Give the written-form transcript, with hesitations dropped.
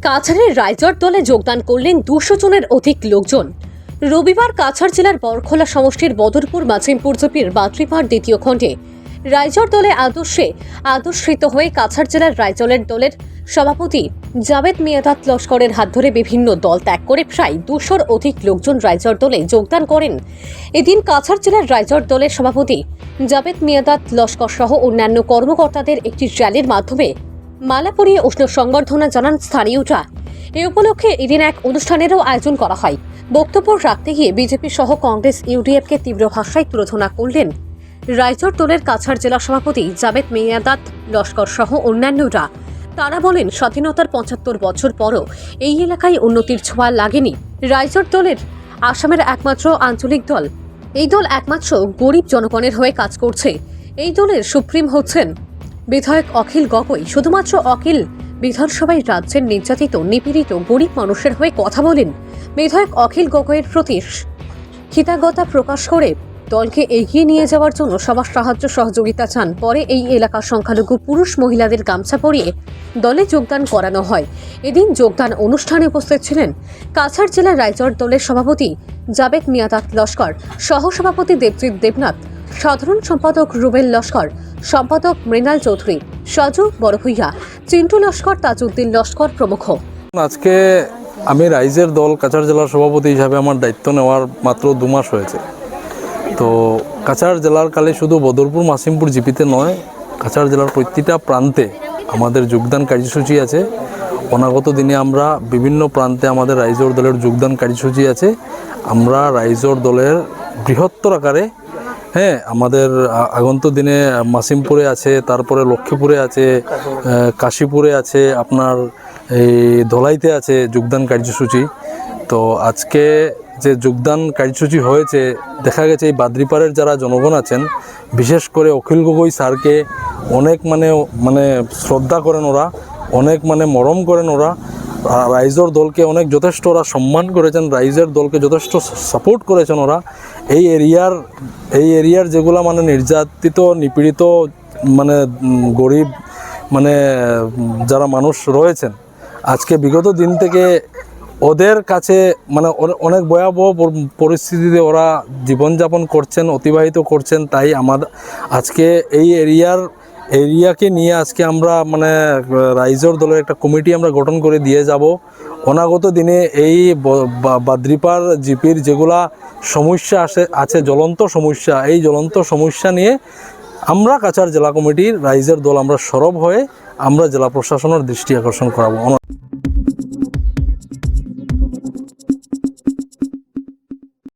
কাছাড়ের রাইজর দলে যোগদান করলেন 200 জনের অধিক লোকজন। রবিবার কাছাড় জেলার বরখোলা সমষ্টির বদরপুর মাছিমপুর জিপির বাদ্রিপাড় দ্বিতীয় খণ্ডে রাইজর দলে আদর্শিত হয়ে কাছাড় জেলার রাইজরের দলের সভাপতি জাবেদ মিয়াদাত লস্করের হাত ধরে বিভিন্ন দল ত্যাগ করে প্রায় 200-র অধিক লোকজন রাইজর দলে যোগদান করেন। এদিন কাছাড় জেলার রাইজর দলের সভাপতি জাবেদ মিয়াদাত লস্কর সহ অন্যান্য কর্মকর্তাদের একটি র্যালির মাধ্যমে মালা পরিয়ে উষ্ণ সংবর্ধনা জানান স্থানীয়রা। এ উপলক্ষে এদিন এক অনুষ্ঠানেরও আয়োজন করা হয়। বক্তব্য রাখতে গিয়ে বিজেপি সহ কংগ্রেস ইউডিএফকে তীব্র ভাষায় তুলোধনা করলেন রাইজর দলের কাছাড় জেলা সভাপতি জাবেদ মিয়াদাত লস্কর সহ অন্যান্যরা। তারা বলেন, স্বাধীনতার 75 বছর পরও এই এলাকায় উন্নতির ছোঁয়া লাগেনি। রাইজর দলের আসামের একমাত্র আঞ্চলিক দল। এই দল একমাত্র গরিব জনগণের হয়ে কাজ করছে। এই দলের সুপ্রিম হচ্ছেন বিধায়ক অখিল গগৈ। শুধুমাত্র অখিল বিধানসভায় রাজ্যের নির্যাতিত নিপীড়িত গরিব মানুষের হয়ে কথা বলেন। বিধায়ক অখিল গগৈয়ের প্রতি কৃতজ্ঞতা প্রকাশ করে দলকে এগিয়ে নিয়ে যাওয়ার জন্য সবার সাহায্য সহযোগিতা চান। পরে এই এলাকার সংখ্যালঘু পুরুষ মহিলাদের গামছা পরিয়ে দলে যোগদান করানো হয়। এদিন যোগদান অনুষ্ঠানে উপস্থিত ছিলেন কাছাড় জেলার রাইজর দলের সভাপতি জাবেদ মিয়াদাত লস্কর, সহসভাপতি দেবজিৎ দেবনাথ, সাধারণ সম্পাদক রুবেল লস্কর, সম্পাদক মৃণাল চৌধুরী, সাজু বড়ভূইয়া, চিন্টু লস্কর, তাজউদ্দিন লস্কর প্রমুখ। আজকে আমি রাইজের দল কাছাড় জেলার সভাপতি হিসাবে আমার দায়িত্ব নেওয়ার মাত্র 2 মাস হয়েছে। তো কাছাড় জেলার কালে শুধু বদরপুর মাছিমপুর জিপিতে নয়, কাছাড় জেলার প্রতিটা প্রান্তে আমাদের যোগদান কার্যসূচি আছে। অনাগত দিনে আমরা বিভিন্ন প্রান্তে আমাদের রাইজর দলের যোগদান কার্যসূচি আছে। আমরা রাইজর দলের বৃহত্তর আকারে আমাদের আগন্ত দিনে মাছিমপুরে আছে, তারপরে লক্ষ্মীপুরে আছে, কাশীপুরে আছে, আপনার এই ধলাইতে আছে যোগদান কার্যসূচি। তো আজকে যে যোগদান কার্যসূচি হয়েছে, দেখা গেছে এই বাদ্রিপাড়ের যারা জনগণ আছেন, বিশেষ করে অখিল গগৈ স্যারকে অনেক মানে শ্রদ্ধা করেন ওরা, অনেক মরম করেন ওরা। রাইজর দলকে অনেক যথেষ্ট ওরা সম্মান করেছেন, রাইজের দলকে যথেষ্ট সাপোর্ট করেছেন ওরা। এই এরিয়ার যেগুলা নির্যাতিত নিপীড়িত গরিব যারা মানুষ রয়েছেন, আজকে বিগত দিন থেকে ওদের কাছে অনেক ভয়াবহ পরিস্থিতিতে ওরা জীবনযাপন করছেন, অতিবাহিত করছেন। তাই আজকে এই এরিয়াকে নিয়ে আজকে আমরা রাইজর দলের একটা কমিটি আমরা গঠন করে দিয়ে যাব। অনাগত দিনে এই বাদ্রিপাড় জিপির যেগুলা সমস্যা আছে জ্বলন্ত সমস্যা, এই জ্বলন্ত সমস্যা নিয়ে আমরা কাছাড় জেলা কমিটির রাইজের দল আমরা সরব হয়ে আমরা জেলা প্রশাসনের দৃষ্টি আকর্ষণ করাবো।